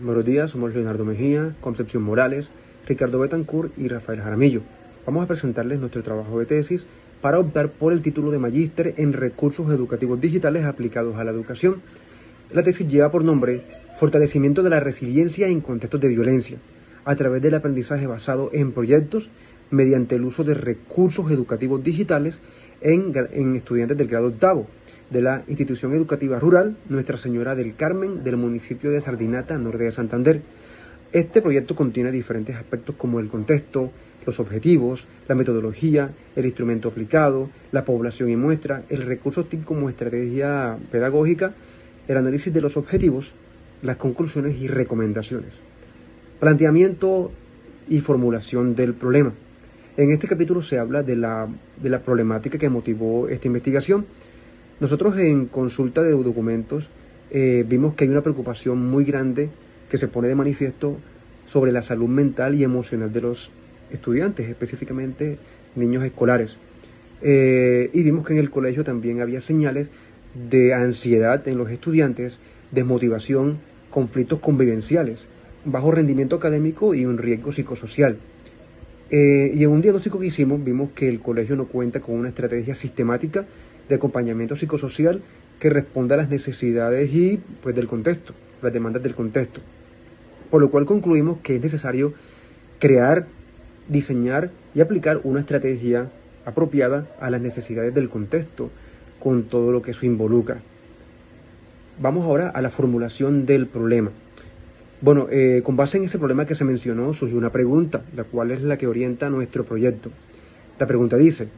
Buenos días, somos Leonardo Mejía, Concepción Morales, Ricardo Betancourt y Rafael Jaramillo. Vamos a presentarles nuestro trabajo de tesis para optar por el título de Magíster en Recursos Educativos Digitales aplicados a la educación. La tesis lleva por nombre Fortalecimiento de la resiliencia en contextos de violencia, a través del aprendizaje basado en proyectos mediante el uso de recursos educativos digitales en estudiantes del grado octavo de la institución educativa rural Nuestra Señora del Carmen del municipio de Sardinata, norte de Santander. Este proyecto contiene diferentes aspectos como el contexto, los objetivos, la metodología, el instrumento aplicado, la población y muestra, el recurso TIC como estrategia pedagógica, el análisis de los objetivos, las conclusiones y recomendaciones. Planteamiento y formulación del problema. En este capítulo se habla de la problemática que motivó esta investigación. Nosotros en consulta de documentos vimos que hay una preocupación muy grande que se pone de manifiesto sobre la salud mental y emocional de los estudiantes, específicamente niños escolares. Y vimos que en el colegio también había señales de ansiedad en los estudiantes, desmotivación, conflictos convivenciales, bajo rendimiento académico y un riesgo psicosocial. Y en un diagnóstico que hicimos vimos que el colegio no cuenta con una estrategia sistemática de acompañamiento psicosocial que responda a las necesidades y pues, del contexto, las demandas del contexto. Por lo cual concluimos que es necesario crear, diseñar y aplicar una estrategia apropiada a las necesidades del contexto con todo lo que eso involucra. Vamos ahora a la formulación del problema. Bueno, con base en ese problema que se mencionó surgió una pregunta, la cual es la que orienta nuestro proyecto. La pregunta dice: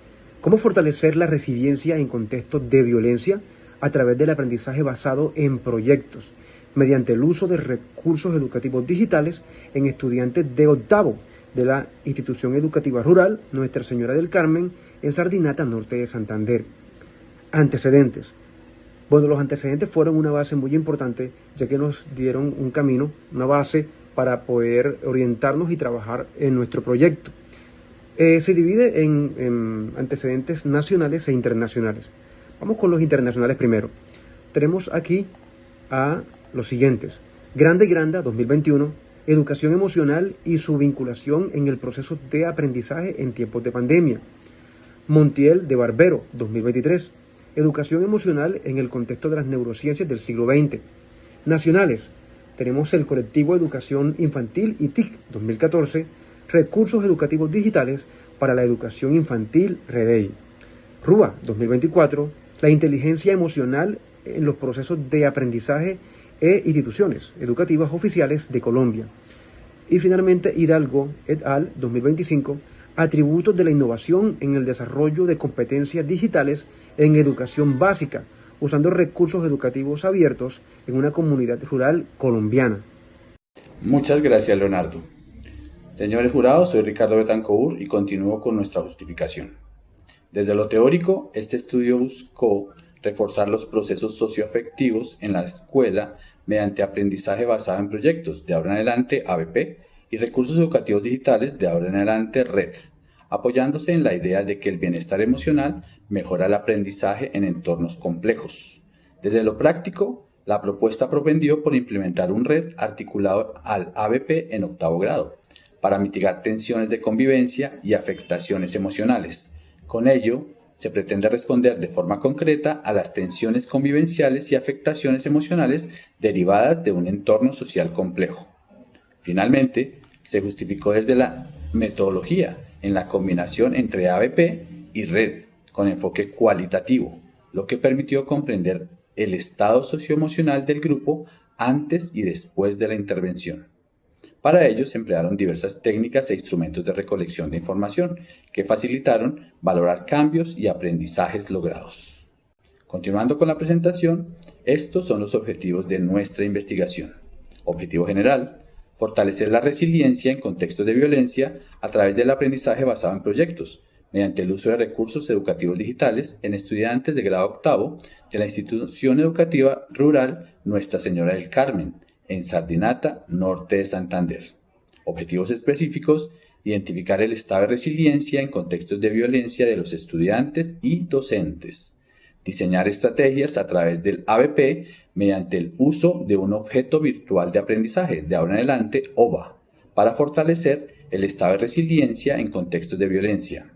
¿cómo fortalecer la resiliencia en contextos de violencia a través del aprendizaje basado en proyectos, mediante el uso de recursos educativos digitales en estudiantes de octavo de la institución educativa rural Nuestra Señora del Carmen en Sardinata, norte de Santander? Antecedentes. Bueno, los antecedentes fueron una base muy importante, ya que nos dieron un camino, una base para poder orientarnos y trabajar en nuestro proyecto. Se divide en antecedentes nacionales e internacionales. Vamos con los internacionales primero. Tenemos aquí a los siguientes: Grande Granda 2021, Educación emocional y su vinculación en el proceso de aprendizaje en tiempos de pandemia. Montiel de Barbero 2023, Educación emocional en el contexto de las neurociencias del siglo XX. Nacionales, tenemos el colectivo Educación Infantil y TIC 2014, Recursos Educativos Digitales para la Educación Infantil REDEI. RUA 2024, la inteligencia emocional en los procesos de aprendizaje e instituciones educativas oficiales de Colombia. Y finalmente Hidalgo et al. 2025, atributos de la innovación en el desarrollo de competencias digitales en educación básica, usando recursos educativos abiertos en una comunidad rural colombiana. Muchas gracias, Leonardo. Señores jurados, soy Ricardo Betancourt y continúo con nuestra justificación. Desde lo teórico, este estudio buscó reforzar los procesos socioafectivos en la escuela mediante aprendizaje basado en proyectos, de ahora en adelante ABP, y recursos educativos digitales, de ahora en adelante RED, apoyándose en la idea de que el bienestar emocional mejora el aprendizaje en entornos complejos. Desde lo práctico, la propuesta propendió por implementar un RED articulado al ABP en octavo grado, para mitigar tensiones de convivencia y afectaciones emocionales. Con ello, se pretende responder de forma concreta a las tensiones convivenciales y afectaciones emocionales derivadas de un entorno social complejo. Finalmente, se justificó desde la metodología en la combinación entre ABP y RED con enfoque cualitativo, lo que permitió comprender el estado socioemocional del grupo antes y después de la intervención. Para ello se emplearon diversas técnicas e instrumentos de recolección de información que facilitaron valorar cambios y aprendizajes logrados. Continuando con la presentación, estos son los objetivos de nuestra investigación. Objetivo general: fortalecer la resiliencia en contextos de violencia a través del aprendizaje basado en proyectos, mediante el uso de recursos educativos digitales en estudiantes de grado octavo de la institución educativa rural Nuestra Señora del Carmen, en Sardinata, norte de Santander. Objetivos específicos: identificar el estado de resiliencia en contextos de violencia de los estudiantes y docentes. Diseñar estrategias a través del ABP mediante el uso de un objeto virtual de aprendizaje, de ahora en adelante OVA, para fortalecer el estado de resiliencia en contextos de violencia.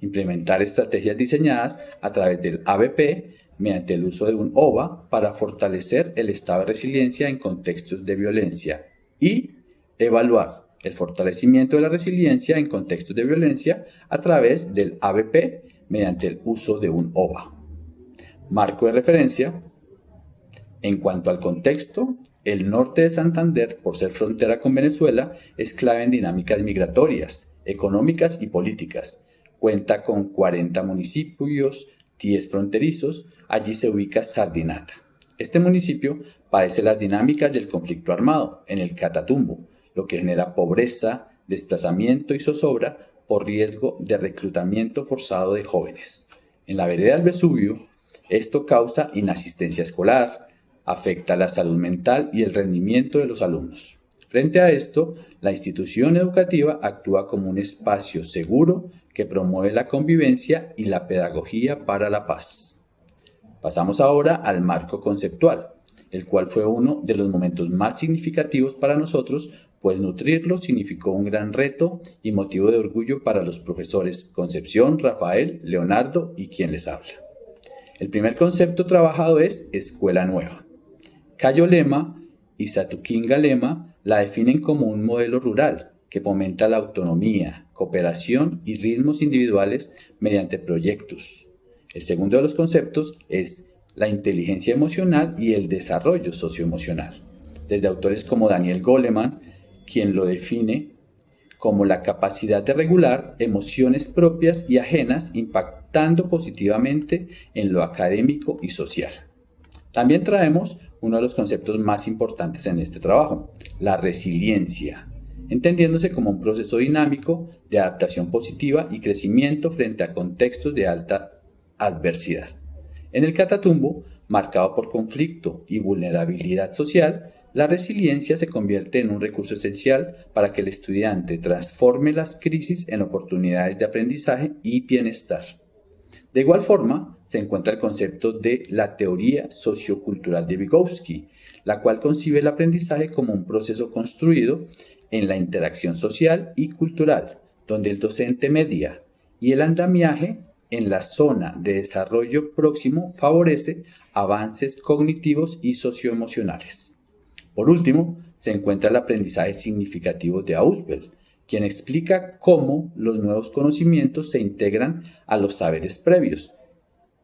Implementar estrategias diseñadas a través del ABP mediante el uso de un OVA para fortalecer el estado de resiliencia en contextos de violencia. Y evaluar el fortalecimiento de la resiliencia en contextos de violencia a través del ABP mediante el uso de un OVA. Marco de referencia. En cuanto al contexto, el norte de Santander, por ser frontera con Venezuela, es clave en dinámicas migratorias, económicas y políticas. Cuenta con 40 municipios, 10 fronterizos, allí se ubica Sardinata. Este municipio padece las dinámicas del conflicto armado en el Catatumbo, lo que genera pobreza, desplazamiento y zozobra por riesgo de reclutamiento forzado de jóvenes. En la vereda del Vesubio, esto causa inasistencia escolar, afecta la salud mental y el rendimiento de los alumnos. Frente a esto, la institución educativa actúa como un espacio seguro que promueve la convivencia y la pedagogía para la paz. Pasamos ahora al marco conceptual, el cual fue uno de los momentos más significativos para nosotros, pues nutrirlo significó un gran reto y motivo de orgullo para los profesores Concepción, Rafael, Leonardo y quien les habla. El primer concepto trabajado es Escuela Nueva. Cayo Lema y Satukinga Lema la definen como un modelo rural que fomenta la autonomía, cooperación y ritmos individuales mediante proyectos. El segundo de los conceptos es la inteligencia emocional y el desarrollo socioemocional, desde autores como Daniel Goleman, quien lo define como la capacidad de regular emociones propias y ajenas, impactando positivamente en lo académico y social. También traemos uno de los conceptos más importantes en este trabajo, la resiliencia, entendiéndose como un proceso dinámico de adaptación positiva y crecimiento frente a contextos de alta adversidad. En el Catatumbo, marcado por conflicto y vulnerabilidad social, la resiliencia se convierte en un recurso esencial para que el estudiante transforme las crisis en oportunidades de aprendizaje y bienestar. De igual forma, se encuentra el concepto de la teoría sociocultural de Vygotsky, la cual concibe el aprendizaje como un proceso construido en la interacción social y cultural, donde el docente media y el andamiaje en la zona de desarrollo próximo favorece avances cognitivos y socioemocionales. Por último, se encuentra el aprendizaje significativo de Ausubel, quien explica cómo los nuevos conocimientos se integran a los saberes previos,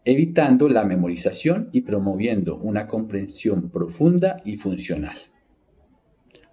evitando la memorización y promoviendo una comprensión profunda y funcional.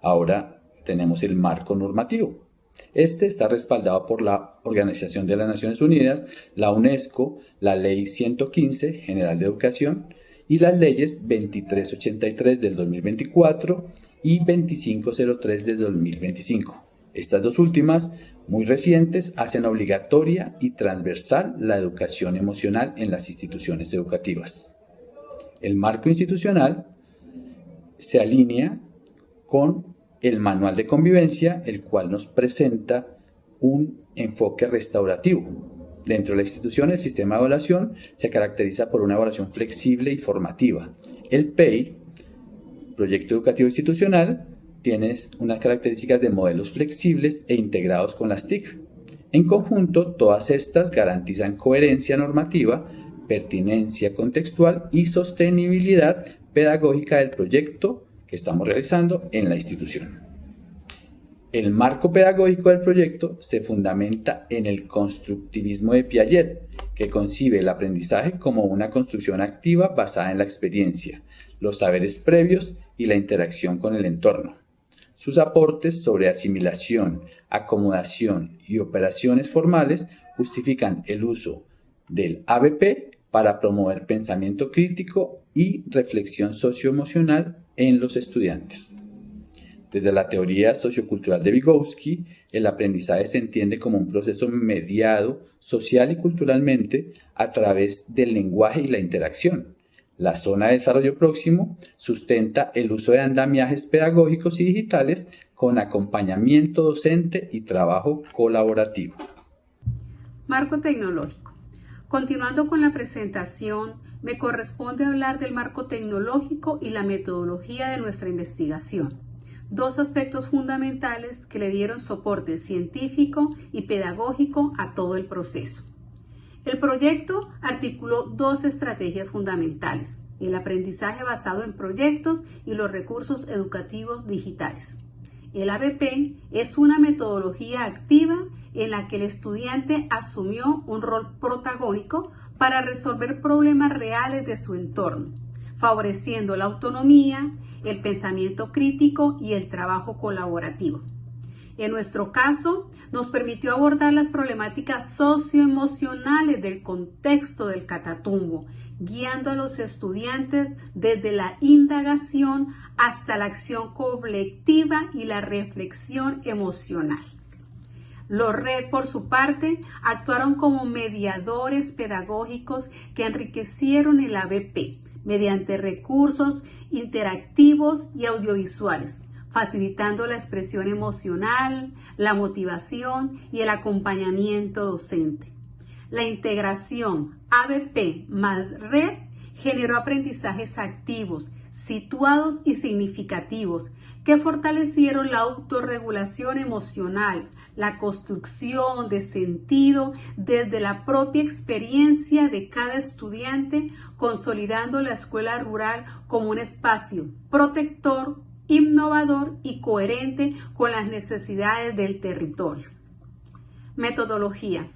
Ahora tenemos el marco normativo. Este está respaldado por la Organización de las Naciones Unidas, la UNESCO, la Ley 115 General de Educación y las leyes 2383 del 2024 y 2503 del 2025. Estas dos últimas, muy recientes, hacen obligatoria y transversal la educación emocional en las instituciones educativas. El marco institucional se alinea con el manual de convivencia, el cual nos presenta un enfoque restaurativo. Dentro de la institución, el sistema de evaluación se caracteriza por una evaluación flexible y formativa. El PEI, Proyecto Educativo Institucional, tiene unas características de modelos flexibles e integrados con las TIC. En conjunto, todas estas garantizan coherencia normativa, pertinencia contextual y sostenibilidad pedagógica del proyecto que estamos realizando en la institución. El marco pedagógico del proyecto se fundamenta en el constructivismo de Piaget, que concibe el aprendizaje como una construcción activa basada en la experiencia, los saberes previos y la interacción con el entorno. Sus aportes sobre asimilación, acomodación y operaciones formales justifican el uso del ABP para promover pensamiento crítico y reflexión socioemocional en los estudiantes. Desde la teoría sociocultural de Vygotsky, el aprendizaje se entiende como un proceso mediado social y culturalmente a través del lenguaje y la interacción. La zona de desarrollo próximo sustenta el uso de andamiajes pedagógicos y digitales con acompañamiento docente y trabajo colaborativo. Marco tecnológico. Continuando con la presentación me corresponde hablar del marco tecnológico y la metodología de nuestra investigación, dos aspectos fundamentales que le dieron soporte científico y pedagógico a todo el proceso. El proyecto articuló dos estrategias fundamentales: el aprendizaje basado en proyectos y los recursos educativos digitales. El ABP es una metodología activa en la que el estudiante asumió un rol protagónico para resolver problemas reales de su entorno, favoreciendo la autonomía, el pensamiento crítico y el trabajo colaborativo. En nuestro caso, nos permitió abordar las problemáticas socioemocionales del contexto del Catatumbo, guiando a los estudiantes desde la indagación hasta la acción colectiva y la reflexión emocional. Los RED, por su parte, actuaron como mediadores pedagógicos que enriquecieron el ABP mediante recursos interactivos y audiovisuales, facilitando la expresión emocional, la motivación y el acompañamiento docente. La integración ABP más RED generó aprendizajes activos, situados y significativos que fortalecieron la autorregulación emocional, la construcción de sentido desde la propia experiencia de cada estudiante, consolidando la escuela rural como un espacio protector, innovador y coherente con las necesidades del territorio. Metodología.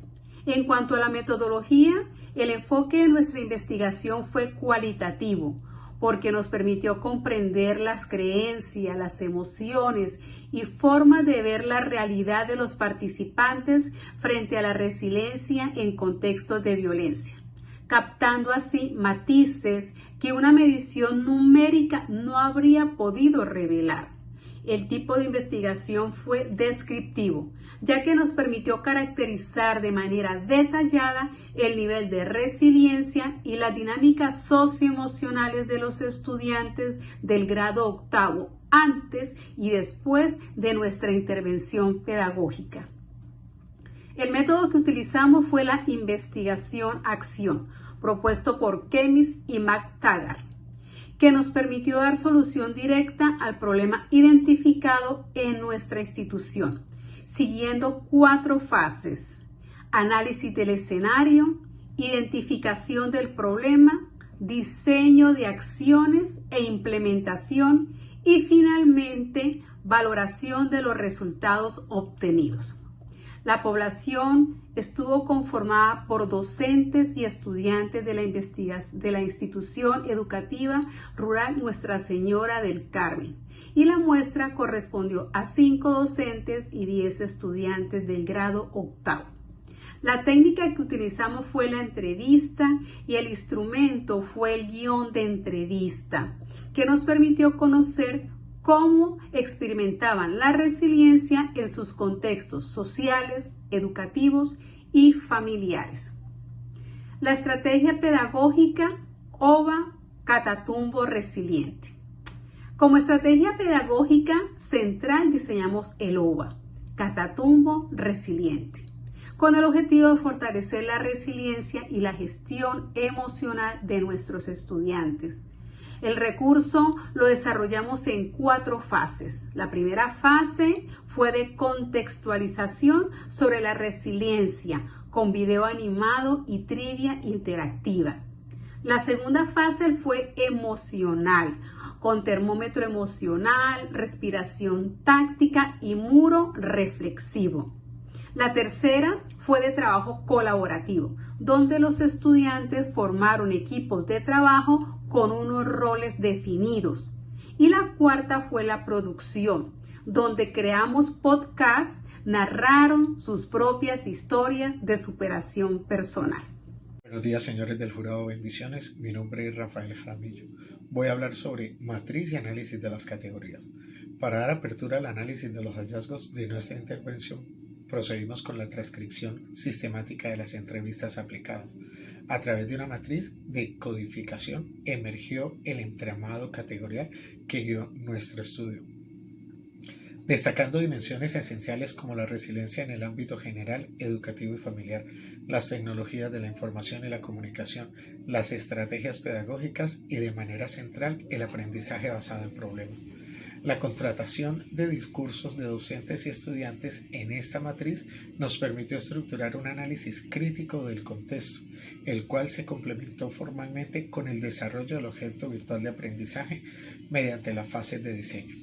En cuanto a la metodología, el enfoque de nuestra investigación fue cualitativo, porque nos permitió comprender las creencias, las emociones y formas de ver la realidad de los participantes frente a la resiliencia en contextos de violencia, captando así matices que una medición numérica no habría podido revelar. El tipo de investigación fue descriptivo, ya que nos permitió caracterizar de manera detallada el nivel de resiliencia y las dinámicas socioemocionales de los estudiantes del grado octavo antes y después de nuestra intervención pedagógica. El método que utilizamos fue la investigación-acción, propuesto por Kemis y McTaggart, que nos permitió dar solución directa al problema identificado en nuestra institución, siguiendo 4 fases: análisis del escenario, identificación del problema, diseño de acciones e implementación y finalmente valoración de los resultados obtenidos. La población estuvo conformada por docentes y estudiantes de la institución educativa rural Nuestra Señora del Carmen, y la muestra correspondió a 5 docentes y 10 estudiantes del grado octavo. La técnica que utilizamos fue la entrevista y el instrumento fue el guión de entrevista, que nos permitió conocer cómo experimentaban la resiliencia en sus contextos sociales, educativos y familiares. La estrategia pedagógica OVA Catatumbo Resiliente. Como estrategia pedagógica central diseñamos el OVA Catatumbo Resiliente, con el objetivo de fortalecer la resiliencia y la gestión emocional de nuestros estudiantes. El recurso lo desarrollamos en 4 fases. La primera fase fue de contextualización sobre la resiliencia, con video animado y trivia interactiva. La segunda fase fue emocional, con termómetro emocional, respiración táctica y muro reflexivo. La tercera fue de trabajo colaborativo, donde los estudiantes formaron equipos de trabajo con unos roles definidos. Y la cuarta fue la producción, donde creamos podcasts, narraron sus propias historias de superación personal. Buenos días, señores del jurado, bendiciones. Mi nombre es Rafael Jaramillo. Voy a hablar sobre matriz y análisis de las categorías. Para dar apertura al análisis de los hallazgos de nuestra intervención, procedimos con la transcripción sistemática de las entrevistas aplicadas. A través de una matriz de codificación emergió el entramado categorial que guió nuestro estudio. destacando dimensiones esenciales como la resiliencia en el ámbito general, educativo y familiar, las tecnologías de la información y la comunicación, las estrategias pedagógicas y, de manera central, el aprendizaje basado en problemas. La contratación de discursos de docentes y estudiantes en esta matriz nos permitió estructurar un análisis crítico del contexto, el cual se complementó formalmente con el desarrollo del objeto virtual de aprendizaje mediante la fase de diseño.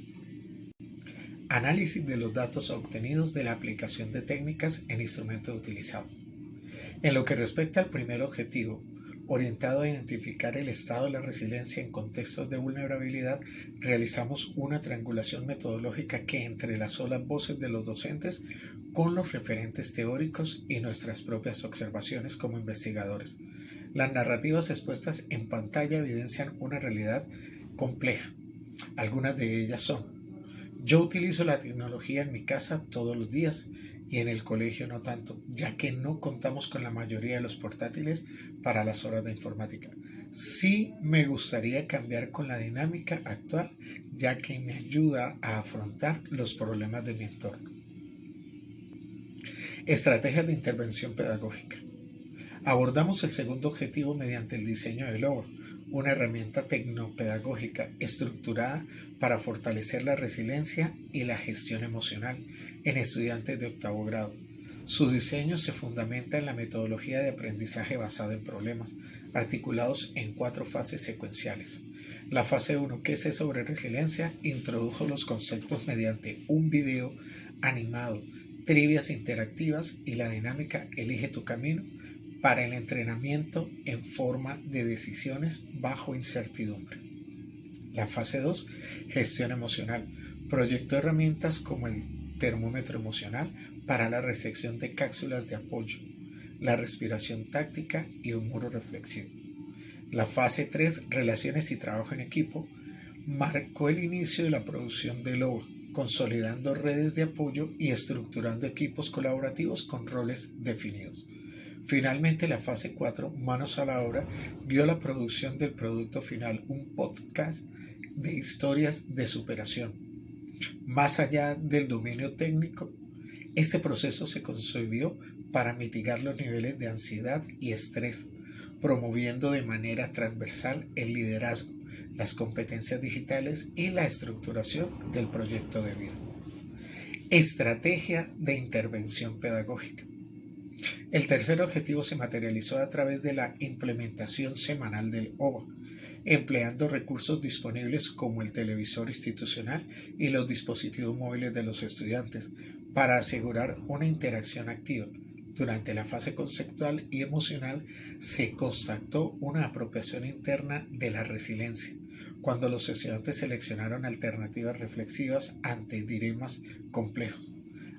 Análisis de los datos obtenidos de la aplicación de técnicas en instrumentos utilizados. En lo que respecta al primer objetivo, orientado a identificar el estado de la resiliencia en contextos de vulnerabilidad, realizamos una triangulación metodológica que entrelazó las voces de los docentes con los referentes teóricos y nuestras propias observaciones como investigadores. Las narrativas expuestas en pantalla evidencian una realidad compleja. Algunas de ellas son: yo utilizo la tecnología en mi casa todos los días y en el colegio no tanto, ya que no contamos con la mayoría de los portátiles para las horas de informática. Sí me gustaría cambiar con la dinámica actual, ya que me ayuda a afrontar los problemas de mi entorno. Estrategias de intervención pedagógica. Abordamos el segundo objetivo mediante el diseño del logro, una herramienta tecnopedagógica estructurada para fortalecer la resiliencia y la gestión emocional en estudiantes de octavo grado. Su diseño se fundamenta en la metodología de aprendizaje basada en problemas, articulados en 4 fases secuenciales. La fase 1, que es sobre resiliencia, introdujo los conceptos mediante un video animado, trivias interactivas y la dinámica Elige tu camino, para el entrenamiento en forma de decisiones bajo incertidumbre. La fase 2, gestión emocional, proyectó herramientas como el termómetro emocional para la recepción de cápsulas de apoyo, la respiración táctica y un muro reflexivo. La fase 3, relaciones y trabajo en equipo, marcó el inicio de la producción de logro, consolidando redes de apoyo y estructurando equipos colaborativos con roles definidos. Finalmente, la fase 4, manos a la obra, vio la producción del producto final, un podcast de historias de superación. Más allá del dominio técnico, este proceso se concibió para mitigar los niveles de ansiedad y estrés, promoviendo de manera transversal el liderazgo, las competencias digitales y la estructuración del proyecto de vida. Estrategia de intervención pedagógica. El tercer objetivo se materializó a través de la implementación semanal del OVA, empleando recursos disponibles como el televisor institucional y los dispositivos móviles de los estudiantes para asegurar una interacción activa. Durante la fase conceptual y emocional se constató una apropiación interna de la resiliencia, cuando los estudiantes seleccionaron alternativas reflexivas ante dilemas complejos.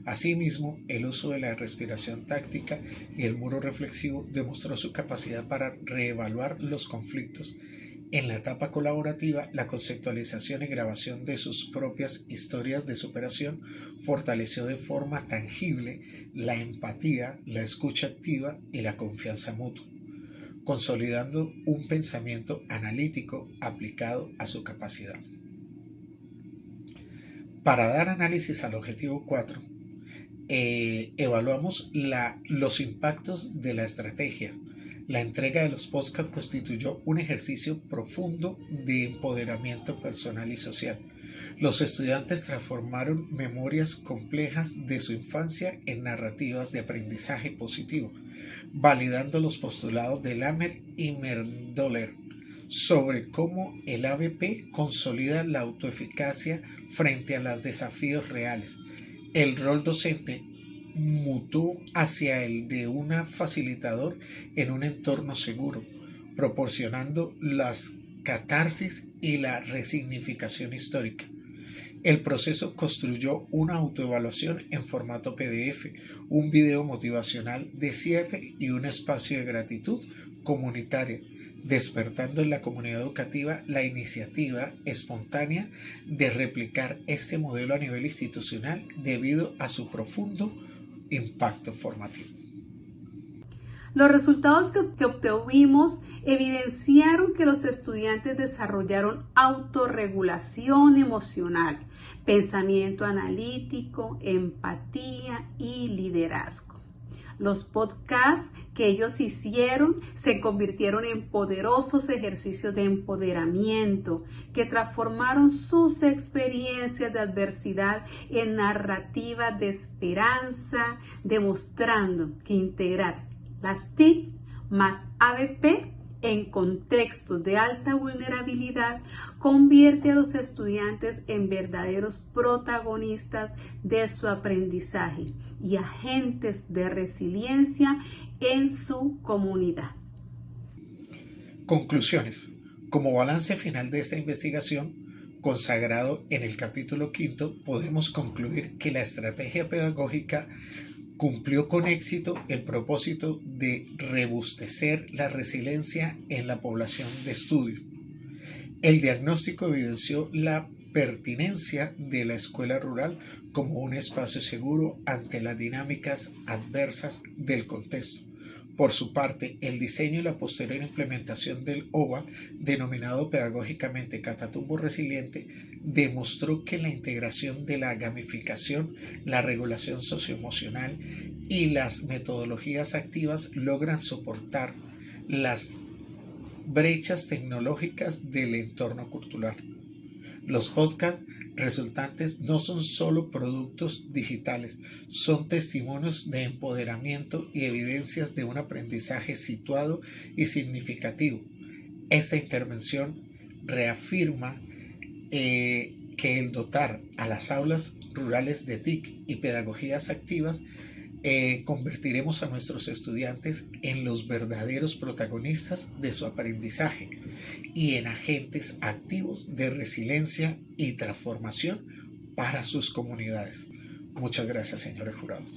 Asimismo, el uso de la respiración táctica y el muro reflexivo demostró su capacidad para reevaluar los conflictos. En la etapa colaborativa, la conceptualización y grabación de sus propias historias de superación fortaleció de forma tangible la empatía, la escucha activa y la confianza mutua, consolidando un pensamiento analítico aplicado a su capacidad. Para dar análisis al objetivo 4, evaluamos los impactos de la estrategia. La entrega de los podcasts constituyó un ejercicio profundo de empoderamiento personal y social. Los estudiantes transformaron memorias complejas de su infancia en narrativas de aprendizaje positivo, validando los postulados de Lamer y Merdoller sobre cómo el ABP consolida la autoeficacia frente a los desafíos reales. El rol docente mutó hacia el de un facilitador en un entorno seguro, proporcionando las catarsis y la resignificación histórica. El proceso construyó una autoevaluación en formato PDF, un video motivacional de cierre y un espacio de gratitud comunitaria, despertando en la comunidad educativa la iniciativa espontánea de replicar este modelo a nivel institucional debido a su profundo impacto formativo. Los resultados que obtuvimos evidenciaron que los estudiantes desarrollaron autorregulación emocional, pensamiento analítico, empatía y liderazgo. Los podcasts que ellos hicieron se convirtieron en poderosos ejercicios de empoderamiento que transformaron sus experiencias de adversidad en narrativas de esperanza, demostrando que integrar las TIC más ABP en contextos de alta vulnerabilidad convierte a los estudiantes en verdaderos protagonistas de su aprendizaje y agentes de resiliencia en su comunidad. Conclusiones. Como balance final de esta investigación, consagrado en el capítulo 5, podemos concluir que la estrategia pedagógica cumplió con éxito el propósito de robustecer la resiliencia en la población de estudio. El diagnóstico evidenció la pertinencia de la escuela rural como un espacio seguro ante las dinámicas adversas del contexto. Por su parte, el diseño y la posterior implementación del OVA, denominado pedagógicamente Catatumbo Resiliente, demostró que la integración de la gamificación, la regulación socioemocional y las metodologías activas logran soportar las brechas tecnológicas del entorno cultural. Los podcasts resultantes no son solo productos digitales, son testimonios de empoderamiento y evidencias de un aprendizaje situado y significativo. Esta intervención reafirma que el dotar a las aulas rurales de TIC y pedagogías activas convertiremos a nuestros estudiantes en los verdaderos protagonistas de su aprendizaje y en agentes activos de resiliencia y transformación para sus comunidades. Muchas gracias, señores jurados.